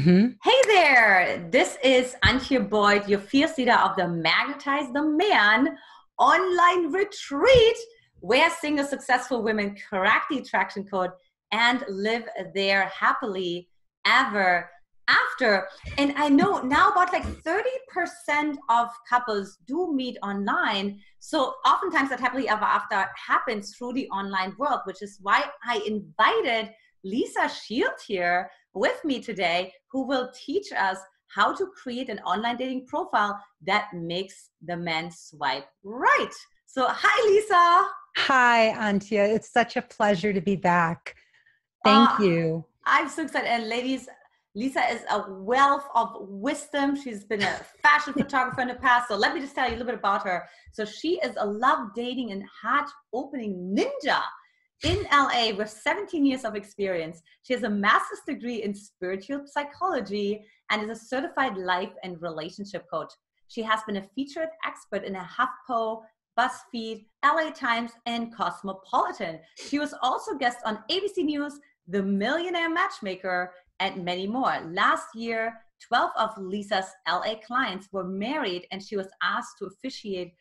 Hmm. Hey there, this is Antje Boyd, your fierce leader of the Magnetize the Man online retreat, where single successful women crack the attraction code and live there happily ever after. And I know now about like 30% of couples do meet online. So oftentimes that happily ever after happens through the online world, which is why I invited Lisa Shield here with me today, who will teach us how to create an online dating profile that makes the men swipe right. So, hi, Lisa. Hi, Antje. It's such a pleasure to be back. Thank Uh, you. I'm so excited. And ladies, Lisa is a wealth of wisdom. She's been a fashion photographer in the past. So let me just tell you a little bit about her. So she is a love dating and heart opening ninja in LA with 17 years of experience. She has a master's degree in spiritual psychology and is a certified life and relationship coach. She has been a featured expert in a HuffPo, BuzzFeed, LA Times, and Cosmopolitan. She was also guest on ABC News, The Millionaire Matchmaker, and many more. Last year, 12 of Lisa's LA clients were married, and she was asked to officiate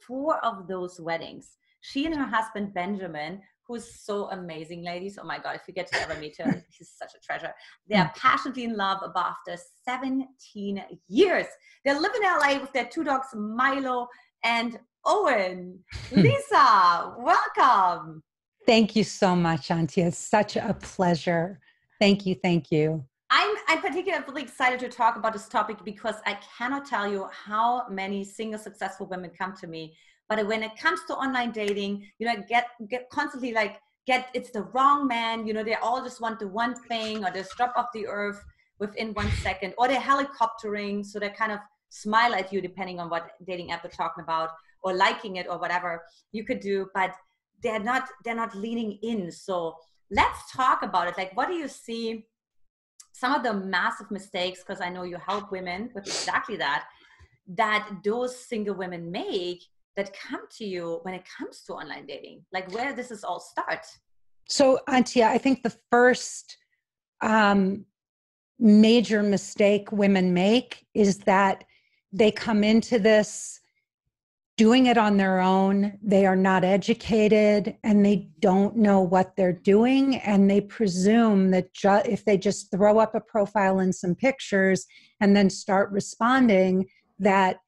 4 of those weddings. She and her husband, Benjamin, who's so amazing, ladies. Oh my God, if you get to ever meet him, he's such a treasure. They are passionately in love about after 17 years. They live in LA with their 2 dogs, Milo and Owen. Lisa, welcome. Thank you so much, Antje. It's such a pleasure. Thank you. Thank you. I'm particularly excited to talk about this topic because I cannot tell you how many single successful women come to me. But when it comes to online dating, get constantly like, it's the wrong man, they all just want the one thing, or they just drop off the earth within 1 second, or they're helicoptering, so they kind of smile at you depending on what dating app they're talking about, or liking it, or whatever you could do, but they're not leaning in. So let's talk about it. Like, what do you see some of the massive mistakes, because I know you help women with exactly that those single women make that come to you when it comes to online dating? Like, where does this all start? So, Antje, I think the first major mistake women make is that they come into this doing it on their own. They are not educated and they don't know what they're doing. And they presume that if they just throw up a profile and some pictures and then start responding, that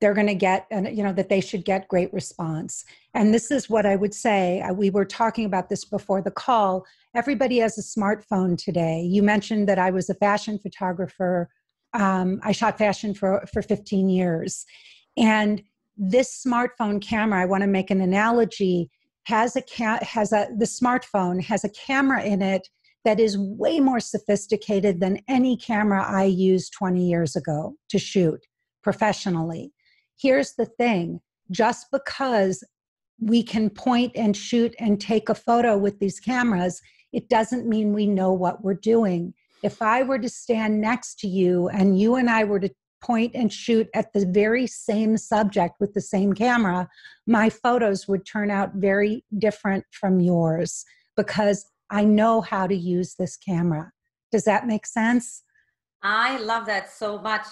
they're going to get, that they should get great response. And this is what I would say. We were talking about this before the call. Everybody has a smartphone today. You mentioned that I was a fashion photographer. I shot fashion for 15 years. And this smartphone camera, I want to make an analogy, the smartphone has a camera in it that is way more sophisticated than any camera I used 20 years ago to shoot professionally. Here's the thing, just because we can point and shoot and take a photo with these cameras, it doesn't mean we know what we're doing. If I were to stand next to you and you and I were to point and shoot at the very same subject with the same camera, my photos would turn out very different from yours because I know how to use this camera. Does that make sense? I love that so much.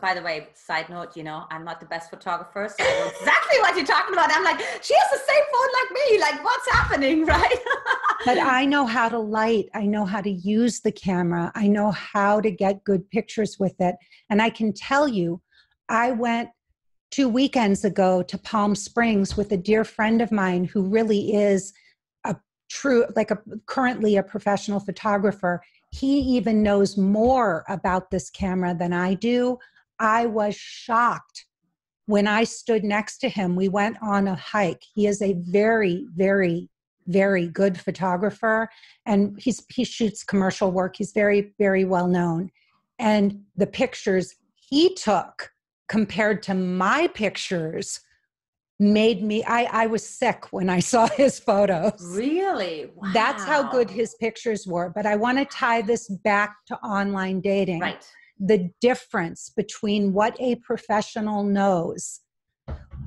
By the way, side note, I'm not the best photographer, so I know exactly what you're talking about. I'm like, she has the same phone like me. Like, what's happening, right? But I know how to light. I know how to use the camera. I know how to get good pictures with it. And I can tell you, I went 2 weekends ago to Palm Springs with a dear friend of mine who really is currently a professional photographer. He even knows more about this camera than I do. I was shocked when I stood next to him. We went on a hike. He is a very, very, very good photographer, and he shoots commercial work. He's very, very well known. And the pictures he took compared to my pictures made me, I was sick when I saw his photos. Really? Wow. That's how good his pictures were. But I want to tie this back to online dating. Right. The difference between what a professional knows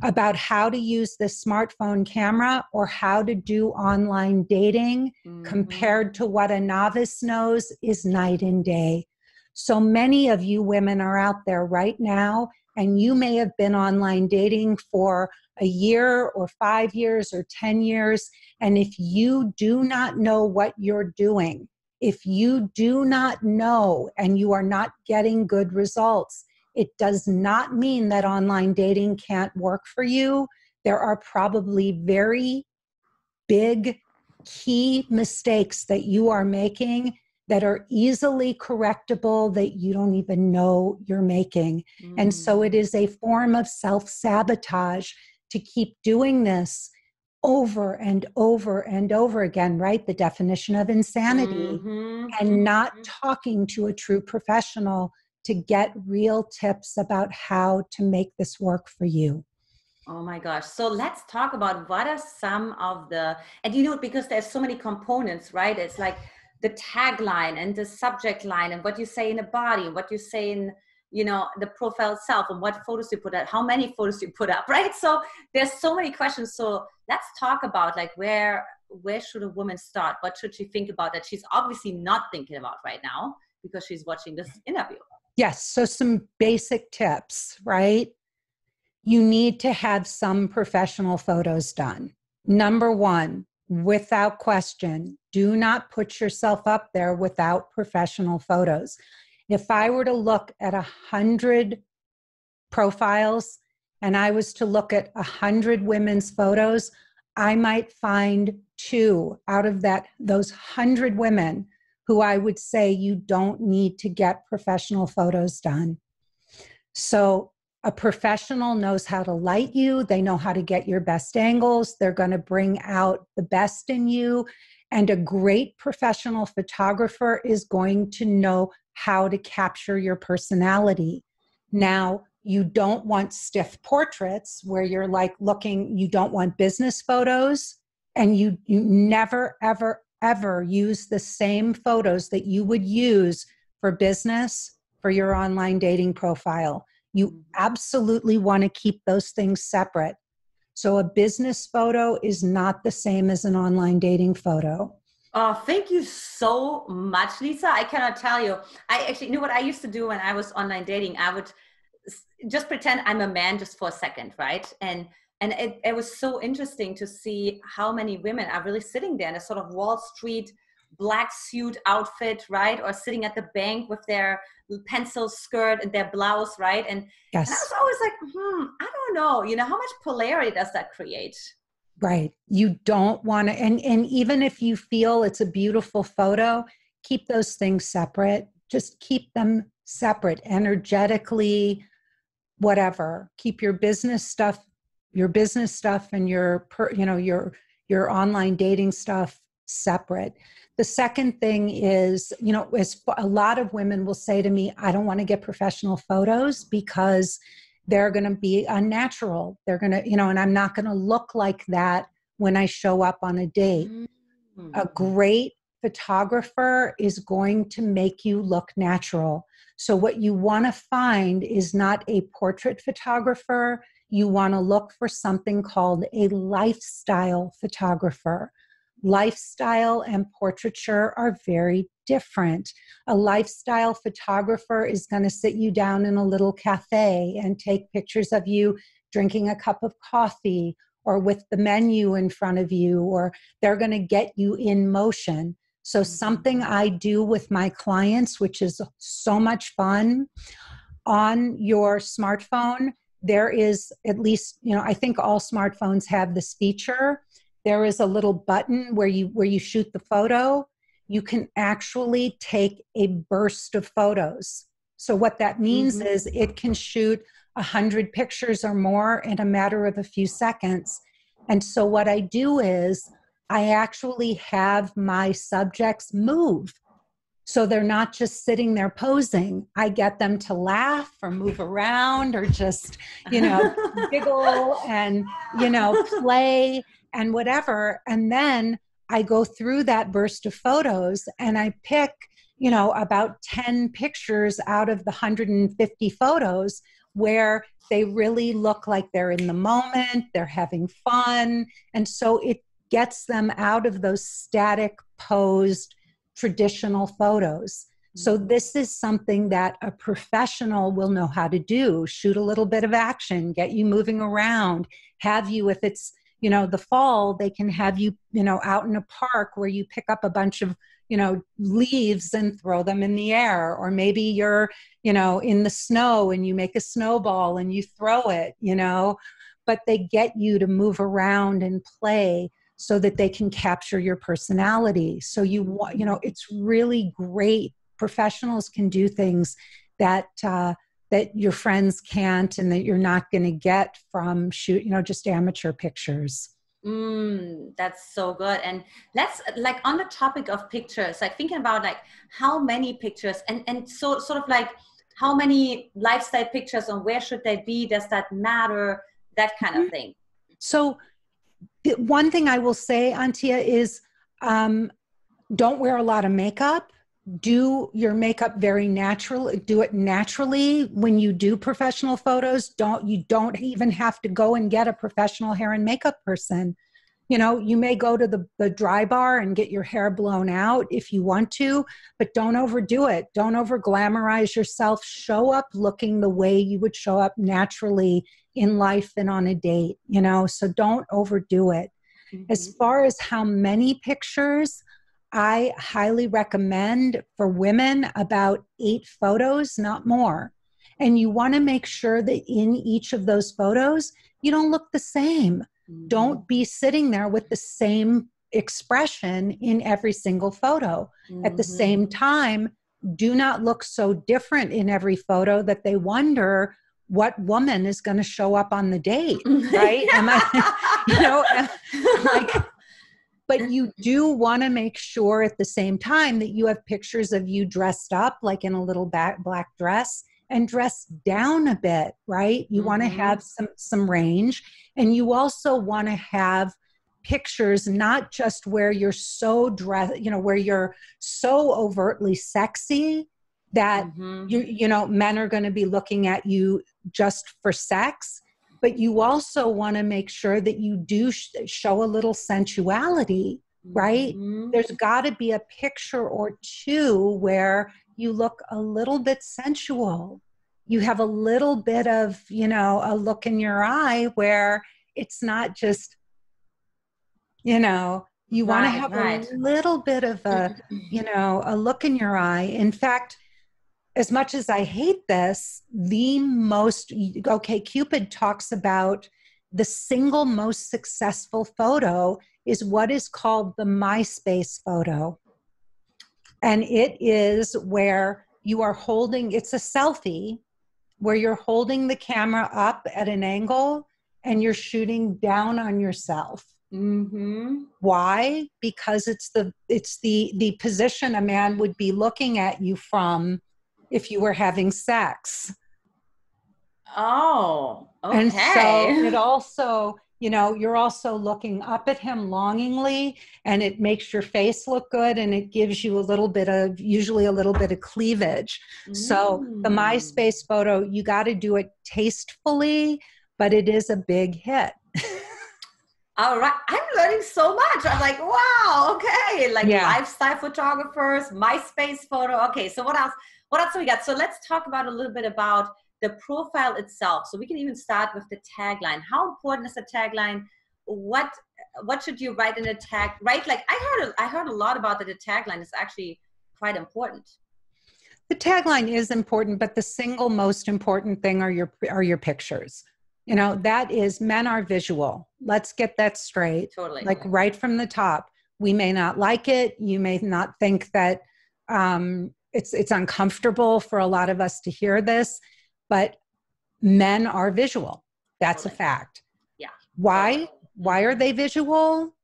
about how to use the smartphone camera or how to do online dating compared to what a novice knows is night and day. So many of you women are out there right now, and you may have been online dating for a year or 5 years or 10 years. And if you do not know what you're doing, if you do not know and you are not getting good results, it does not mean that online dating can't work for you. There are probably very big key mistakes that you are making that are easily correctable that you don't even know you're making. And so it is a form of self-sabotage to keep doing this over and over and over again, right? The definition of insanity, and not talking to a true professional to get real tips about how to make this work for you. Oh my gosh. So let's talk about what are some of the, and you know, because there's so many components, right? It's like the tagline and the subject line and what you say in the body, what you say in, you know, the profile itself and what photos you put up, how many photos you put up, right? So there's so many questions. So let's talk about like where should a woman start? What should she think about that she's obviously not thinking about right now because she's watching this interview? Yes. So some basic tips, right? You need to have some professional photos done. Number one, without question, do not put yourself up there without professional photos. If I were to look at 100 profiles and I was to look at 100 women's photos, I might find 2 out of those 100 women who I would say you don't need to get professional photos done. So a professional knows how to light you. They know how to get your best angles. They're going to bring out the best in you. And a great professional photographer is going to know how to capture your personality. Now, you don't want stiff portraits where you're like looking, you don't want business photos, and you never, ever, ever use the same photos that you would use for business for your online dating profile. You absolutely want to keep those things separate. So a business photo is not the same as an online dating photo. Oh, thank you so much, Lisa. I cannot tell you. I actually knew what I used to do when I was online dating. I would just pretend I'm a man just for a second, right? And it was so interesting to see how many women are really sitting there in a sort of Wall Street black suit outfit, right? Or sitting at the bank with their pencil skirt and their blouse, right? And I was always like, I don't know, you know, how much polarity does that create? Right. You don't want to, and even if you feel it's a beautiful photo, keep those things separate. Just keep them separate energetically, whatever. Keep your business stuff and your online dating stuff separate. The second thing is, you know, a lot of women will say to me, I don't want to get professional photos because they're going to be unnatural. They're going to, you know, and I'm not going to look like that when I show up on a date. A great photographer is going to make you look natural. So what you want to find is not a portrait photographer. You want to look for something called a lifestyle photographer. Lifestyle and portraiture are very different. A lifestyle photographer is going to sit you down in a little cafe and take pictures of you drinking a cup of coffee or with the menu in front of you, or they're going to get you in motion. So something I do with my clients, which is so much fun, on your smartphone, there is at least, you know, I think all smartphones have this feature. There is a little button where you shoot the photo. You can actually take a burst of photos. So what that means is it can shoot 100 pictures or more in a matter of a few seconds. And so what I do is I actually have my subjects move. So they're not just sitting there posing. I get them to laugh or move around or just, you know, giggle and, you know, play and whatever. And then I go through that burst of photos and I pick, you know, about 10 pictures out of the 150 photos where they really look like they're in the moment, they're having fun. And so it gets them out of those static posed traditional photos. So this is something that a professional will know how to do. Shoot a little bit of action, get you moving around, have you, if it's, the fall, they can have you, out in a park where you pick up a bunch of, leaves and throw them in the air. Or maybe you're, in the snow and you make a snowball and you throw it, but they get you to move around and play so that they can capture your personality. So it's really great. Professionals can do things that that your friends can't, and that you're not going to get from just amateur pictures. That's so good. And let's, like, on the topic of pictures, like thinking about like how many pictures and so sort of like how many lifestyle pictures and where should they be? Does that matter? That kind of thing. So one thing I will say, Antia, is don't wear a lot of makeup. Do your makeup very natural. Do it naturally when you do professional photos. You don't even have to go and get a professional hair and makeup person. You may go to the dry bar and get your hair blown out if you want to, but don't overdo it. Don't over glamorize yourself. Show up looking the way you would show up naturally in life and on a date, so don't overdo it. As far as how many pictures, I highly recommend for women about 8 photos, not more. And you want to make sure that in each of those photos, you don't look the same. Don't be sitting there with the same expression in every single photo. At the same time, do not look so different in every photo that they wonder what woman is going to show up on the date, right? But you do want to make sure at the same time that you have pictures of you dressed up, like in a little black dress, and dressed down a bit, right? You want to have some range. And you also want to have pictures, not just where you're so dressed, where you're so overtly sexy that men are going to be looking at you just for sex. But you also want to make sure that you do show a little sensuality, right? There's got to be a picture or two where you look a little bit sensual. You have a little bit of, a look in your eye where it's not just, you want to have a little bit of a, a look in your eye. In fact, as much as I hate this, Cupid talks about the single most successful photo is what is called the MySpace photo. And it is where you are it's a selfie where you're holding the camera up at an angle and you're shooting down on yourself. Why? Because it's the position a man would be looking at you from if you were having sex. Oh, okay. And so it also, you're also looking up at him longingly, and it makes your face look good, and it gives you usually a little bit of cleavage. So the MySpace photo, you got to do it tastefully, but it is a big hit. All right. I'm learning so much. I'm like, wow, okay. Lifestyle photographers, MySpace photo. Okay. So what else do we got? So let's talk about a little bit about the profile itself. So we can even start with the tagline. How important is the tagline? What should you write in a tag? Right? Like I heard a lot about that the tagline is actually quite important. The tagline is important, but the single most important thing are your pictures. That is, men are visual. Let's get that straight. Totally. Like right from the top. We may not like it. You may not think that it's uncomfortable for a lot of us to hear this, but men are visual. That's totally. A fact. Yeah. Why? Totally. Why are they visual?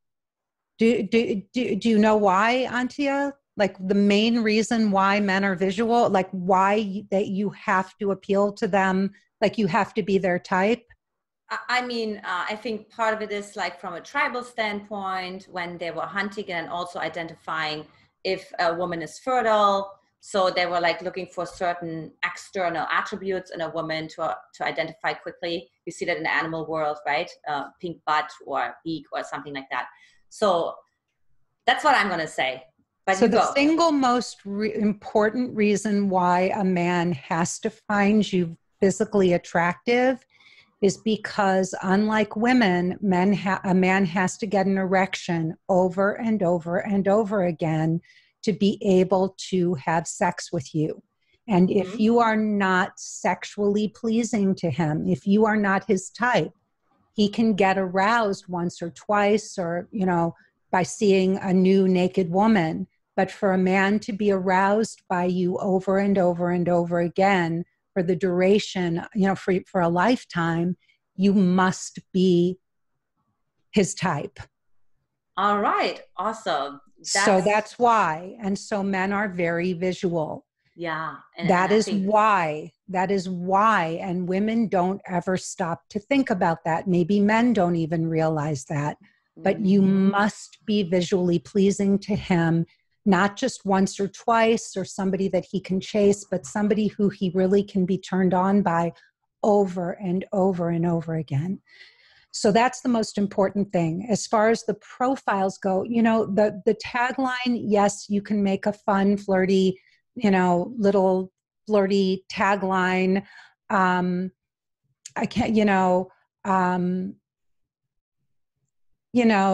Do you know why, Antia? Like the main reason why men are visual, like why that you have to appeal to them, like you have to be their type? I mean, I think part of it is like from a tribal standpoint, when they were hunting and also identifying if a woman is fertile. So they were like looking for certain external attributes in a woman to identify quickly. You see that in the animal world, right? Pink butt or beak or something like that. So that's what I'm going to say. But So you the go. single most important reason why a man has to find you physically attractive is because, unlike women, a man has to get an erection over and over and over again to be able to have sex with you. And if Mm-hmm. you are not sexually pleasing to him, if you are not his type, he can get aroused once or twice, or, by seeing a new naked woman. But for a man to be aroused by you over and over and over again for the duration, for a lifetime, you must be his type. All right. Awesome. So that's why. And so men are very visual. Yeah. And That I is think why. That is why. And women don't ever stop to think about that. Maybe men don't even realize that. But you must be visually pleasing to him, not just once or twice or somebody that he can chase, but somebody who he really can be turned on by over and over and over again. So that's the most important thing. As far as the profiles go, the tagline, yes, you can make a fun, flirty, little flirty tagline. I can't,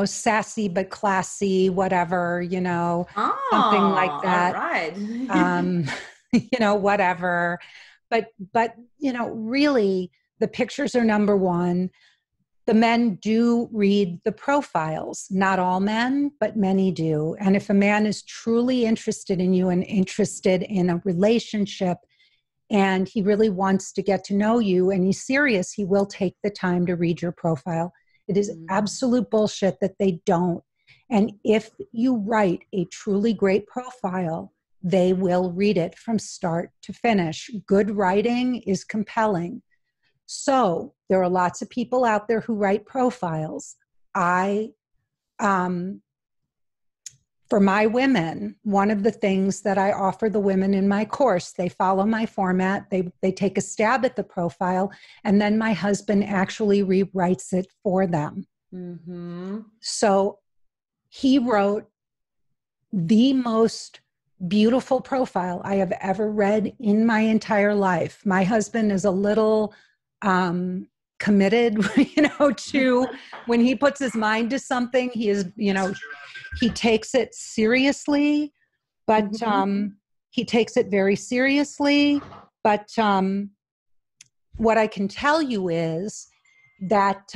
sassy but classy, whatever, something like Oh, all that. right. Whatever. But, really, the pictures are number one. The men do read the profiles. Not all men, but many do. And if a man is truly interested in you and interested in a relationship, and he really wants to get to know you and he's serious, he will take the time to read your profile. It is absolute bullshit that they don't. And if you write a truly great profile, they will read it from start to finish. Good writing is compelling. So there are lots of people out there who write profiles. For my women, one of the things that I offer the women in my course, they follow my format, they take a stab at the profile, and then my husband actually rewrites it for them. Mm-hmm. So he wrote the most beautiful profile I have ever read in my entire life. My husband is a little committed, to when he puts his mind to something, he is, he takes it seriously, but he takes it very seriously. But what I can tell you is that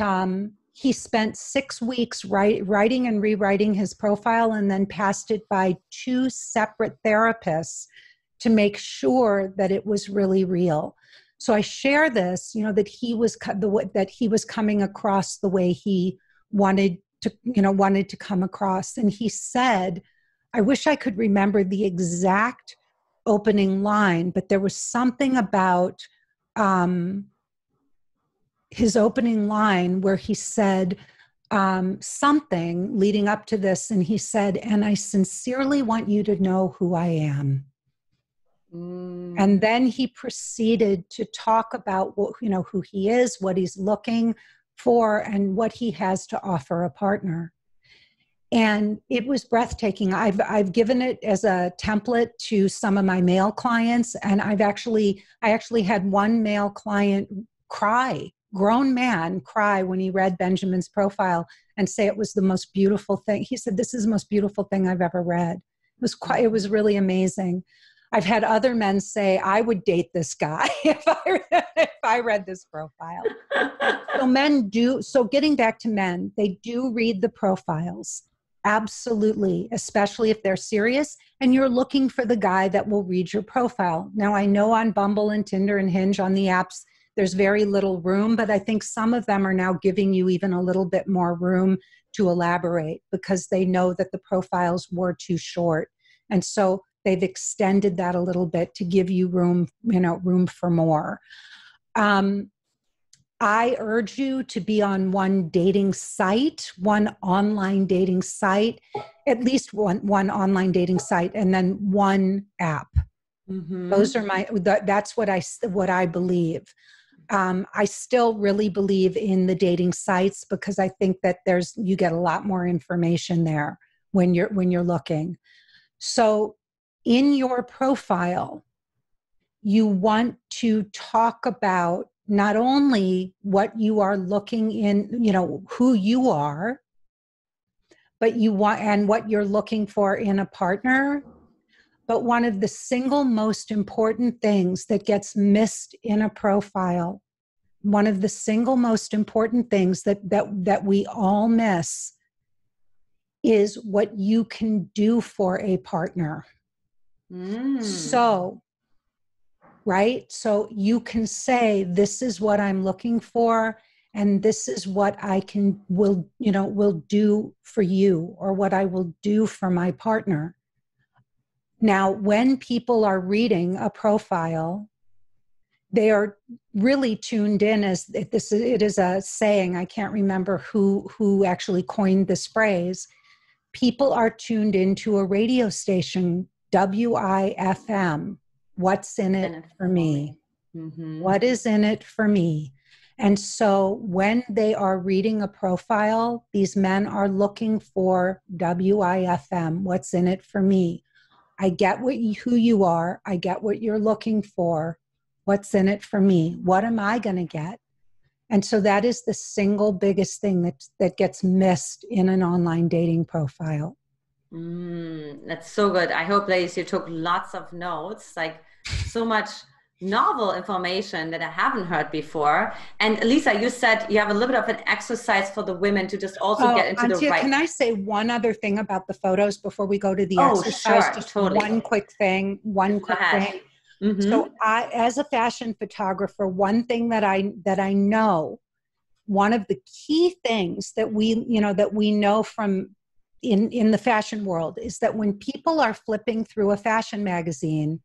he spent 6 weeks writing and rewriting his profile and then passed it by 2 separate therapists to make sure that it was really real. So I share this, that he was coming across the way he wanted to come across. And he said, I wish I could remember the exact opening line, but there was something about his opening line where he said something leading up to this. And he said, and I sincerely want you to know who I am. And then he proceeded to talk about who he is, what he's looking for, and what he has to offer a partner. And it was breathtaking. I've given it as a template to some of my male clients, and I actually had one male client cry, grown man cry, when he read Benjamin's profile and say it was the most beautiful thing. He said, "This is the most beautiful thing I've ever read." It was really amazing. I've had other men say, I would date this guy if I read this profile. So men do. So getting back to men, they do read the profiles. Absolutely. Especially if they're serious and you're looking for the guy that will read your profile. Now, I know on Bumble and Tinder and Hinge, on the apps, there's very little room, but I think some of them are now giving you even a little bit more room to elaborate because they know that the profiles were too short. And so they've extended that a little bit to give you room for more. I urge you to be on one online dating site, at least one online dating site, and then one app. Mm-hmm. Those are that's what I believe. I still really believe in the dating sites because I think that you get a lot more information there when you're looking. So in your profile, you want to talk about not only what you are looking in, who you are, but you want, and what you're looking for in a partner. But one of the single most important things that gets missed in a profile, one of the single most important things that we all miss is what you can do for a partner. So, right? So you can say, this is what I'm looking for, and this is what will do for you, or what I will do for my partner. Now, when people are reading a profile, they are really tuned in, it is a saying, I can't remember who actually coined this phrase. People are tuned into a radio station, WIFM. What's in it for me? Mm-hmm. What is in it for me? And so when they are reading a profile, these men are looking for WIFM. What's in it for me? I get who you are. I get what you're looking for. What's in it for me? What am I going to get? And so that is the single biggest thing that gets missed in an online dating profile. That's so good. I hope, ladies, you took lots of notes, like so much novel information that I haven't heard before. And Lisa, you said you have a little bit of an exercise for the women to just also get into Antia, the right. Can I say one other thing about the photos before we go to the exercise? Sure, just totally. One quick thing. Mm-hmm. So as a fashion photographer, one thing that I know, one of the key things that we know from in the fashion world is that when people are flipping through a fashion magazine,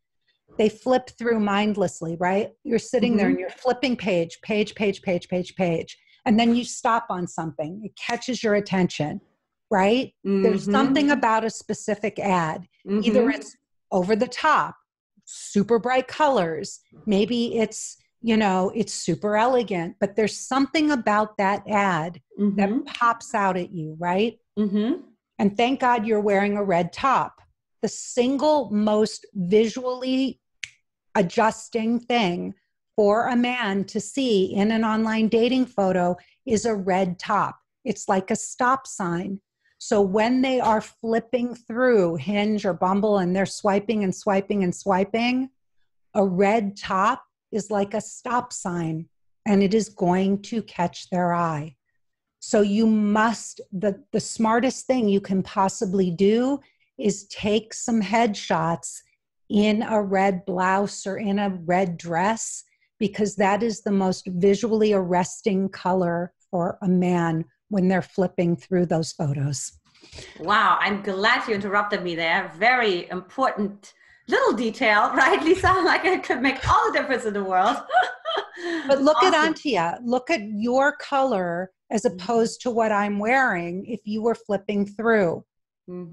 they flip through mindlessly, right? You're sitting there and you're flipping page, and then you stop on something. It catches your attention, right? There's something about a specific ad. Either it's over the top, super bright colors, maybe it's super elegant, but there's something about that ad that pops out at you, right? And thank God you're wearing a red top. The single most visually adjusting thing for a man to see in an online dating photo is a red top. It's like a stop sign. So when they are flipping through Hinge or Bumble and they're swiping and swiping and swiping, a red top is like a stop sign, and it is going to catch their eye. So you must, the smartest thing you can possibly do is take some headshots in a red blouse or in a red dress, because that is the most visually arresting color for a man when they're flipping through those photos. Wow, I'm glad you interrupted me there. Very important little detail, right, Lisa? Like, it could make all the difference in the world. But look at Antia. Look at your color as opposed to what I'm wearing if you were flipping through.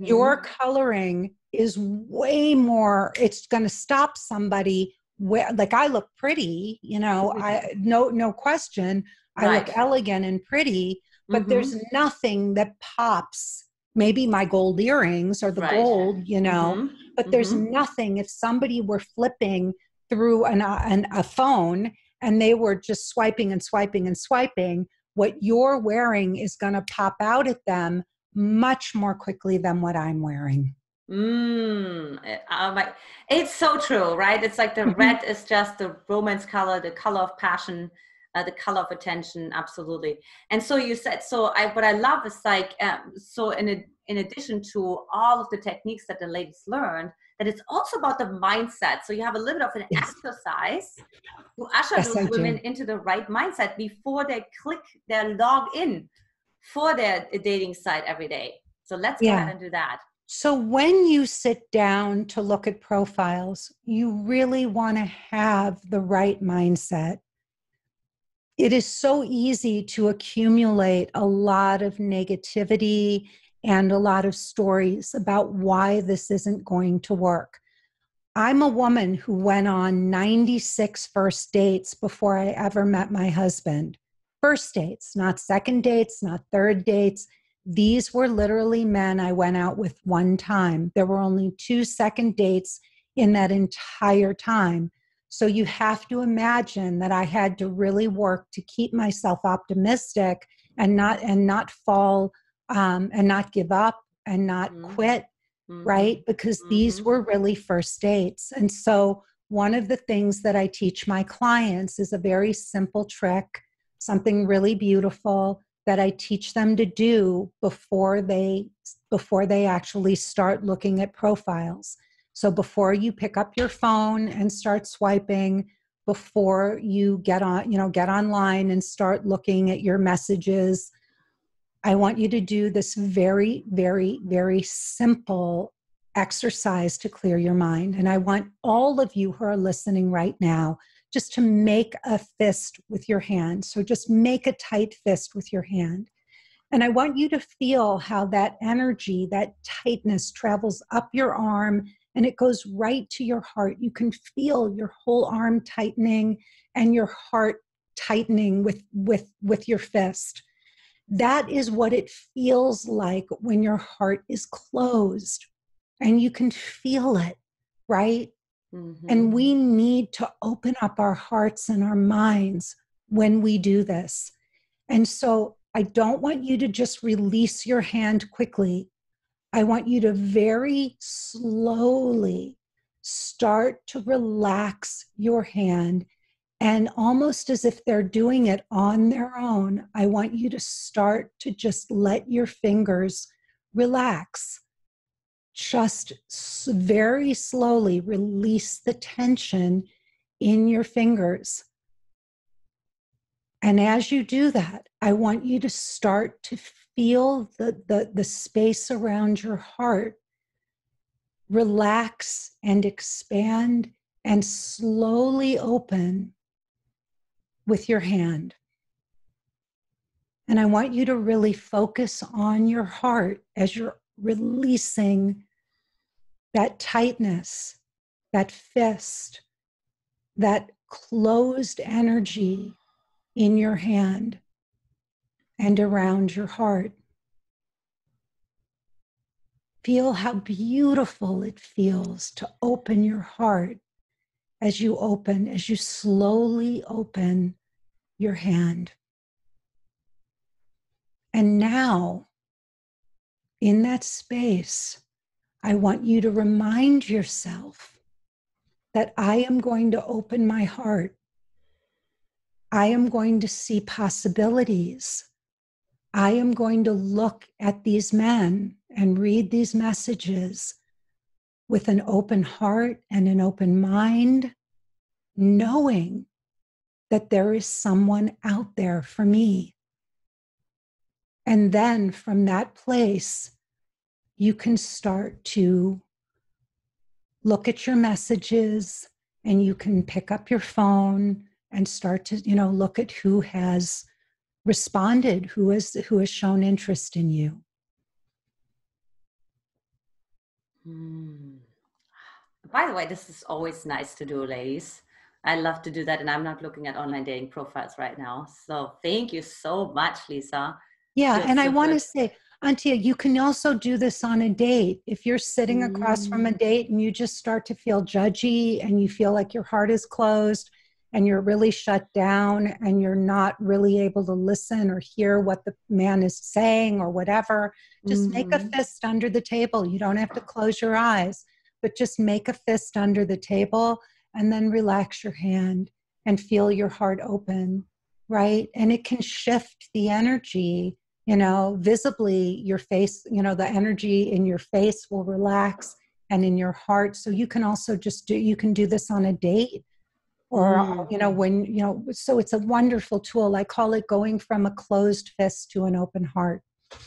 Your coloring is way more, it's going to stop somebody like I look pretty, no question. I look elegant and pretty, but there's nothing that pops. Maybe my gold earrings or the gold, but there's nothing. If somebody were flipping through a phone and they were just swiping and swiping and swiping, what you're wearing is going to pop out at them much more quickly than what I'm wearing. It's so true, right? It's like the red is just the romance color, the color of passion, the color of attention. Absolutely. And so you said, what I love is like, so in addition to all of the techniques that the ladies learned, that it's also about the mindset. So you have a little bit of an exercise to usher those women into the right mindset before they log in for their dating site every day. So let's go ahead and do that. So when you sit down to look at profiles, you really want to have the right mindset. It is so easy to accumulate a lot of negativity and a lot of stories about why this isn't going to work. I'm a woman who went on 96 first dates before I ever met my husband. First dates, not second dates, not third dates, These were literally men I went out with one time. There were only 2 second dates in that entire time. So you have to imagine that I had to really work to keep myself optimistic and not fall and not give up and not quit, right? Because these were really first dates. And so one of the things that I teach my clients is a very simple trick, something really beautiful that I teach them to do before they actually start looking at profiles. So before you pick up your phone and start swiping, before you get online and start looking at your messages, I want you to do this very, very, very simple exercise to clear your mind. And I want all of you who are listening right now just to make a fist with your hand. So just make a tight fist with your hand. And I want you to feel how that energy, that tightness travels up your arm and it goes right to your heart. You can feel your whole arm tightening and your heart tightening with your fist. That is what it feels like when your heart is closed and you can feel it, right? And we need to open up our hearts and our minds when we do this. And so I don't want you to just release your hand quickly. I want you to very slowly start to relax your hand. And almost as if they're doing it on their own, I want you to start to just let your fingers relax. Just very slowly release the tension in your fingers. And as you do that, I want you to start to feel the space around your heart relax and expand and slowly open with your hand. And I want you to really focus on your heart as you're releasing that tightness, that fist, that closed energy in your hand and around your heart. Feel how beautiful it feels to open your heart as you slowly open your hand. And now, in that space, I want you to remind yourself that I am going to open my heart. I am going to see possibilities. I am going to look at these men and read these messages with an open heart and an open mind, knowing that there is someone out there for me. And then from that place, you can start to look at your messages and you can pick up your phone and start to, look at who has responded, who has shown interest in you. By the way, this is always nice to do, ladies. I love to do that, and I'm not looking at online dating profiles right now. So thank you so much, Lisa. Yeah, and I want to say, Antia, you can also do this on a date. If you're sitting across from a date and you just start to feel judgy and you feel like your heart is closed and you're really shut down and you're not really able to listen or hear what the man is saying or whatever, just make a fist under the table. You don't have to close your eyes, but just make a fist under the table and then relax your hand and feel your heart open, right? And it can shift the energy, visibly your face, the energy in your face will relax and in your heart. So you can also you can do this on a date or, so it's a wonderful tool. I call it going from a closed fist to an open heart.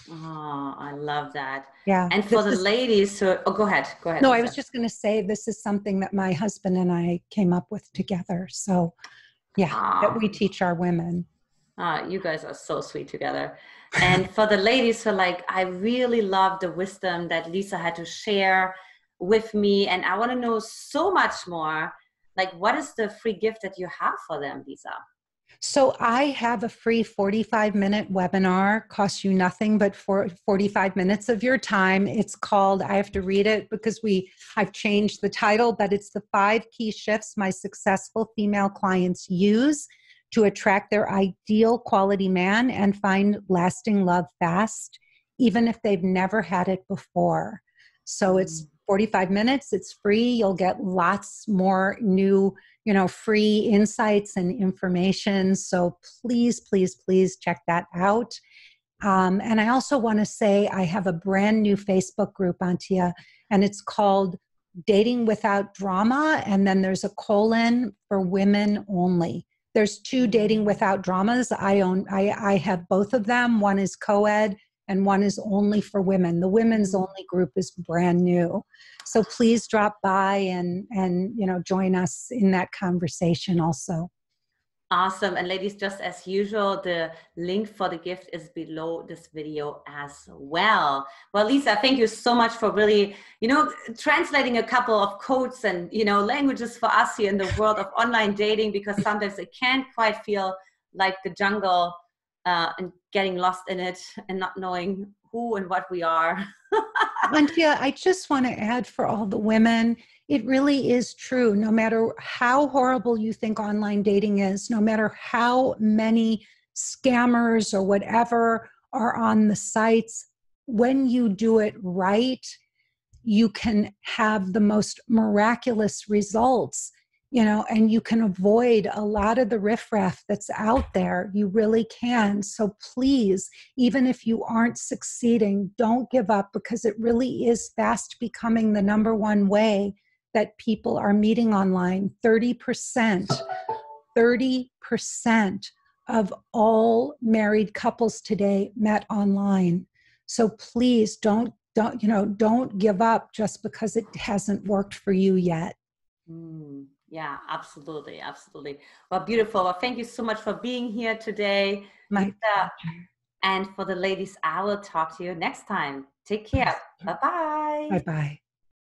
Oh, I love that. Yeah. And for the ladies who, go ahead. No, Lisa. I was just going to say, this is something that my husband and I came up with together. So that we teach our women. You guys are so sweet together. And for the ladies who are like, I really love the wisdom that Lisa had to share with me. And I want to know so much more. Like, what is the free gift that you have for them, Lisa? So I have a free 45-minute webinar, costs you nothing but 45 minutes of your time. It's called, I have to read it because I've changed the title, but it's the 5 key shifts my successful female clients use to attract their ideal quality man and find lasting love fast, even if they've never had it before. So it's 45 minutes, it's free. You'll get lots more new free insights and information. So please, please, please check that out. And I also want to say I have a brand new Facebook group, Antia, and it's called Dating Without Drama. And then there's a colon for women only. There's 2 Dating Without Dramas. I have both of them. One is co-ed and one is only for women. The women's only group is brand new. So please drop by and join us in that conversation also. Awesome. And ladies, just as usual, the link for the gift is below this video as well. Well, Lisa, thank you so much for really, translating a couple of codes and, languages for us here in the world of online dating, because sometimes it can quite feel like the jungle and getting lost in it and not knowing who and what we are. Antia, I just want to add for all the women, it really is true. No matter how horrible you think online dating is, no matter how many scammers or whatever are on the sites, when you do it right, you can have the most miraculous results, and you can avoid a lot of the riffraff that's out there. You really can. So please, even if you aren't succeeding, don't give up, because it really is fast becoming the #1 way that people are meeting online. 30% of all married couples today met online. So please don't give up just because it hasn't worked for you yet. Yeah, absolutely. Absolutely. Well, beautiful. Well, thank you so much for being here today. My Lisa. And for the ladies, I will talk to you next time. Take care. Bye-bye. Bye-bye.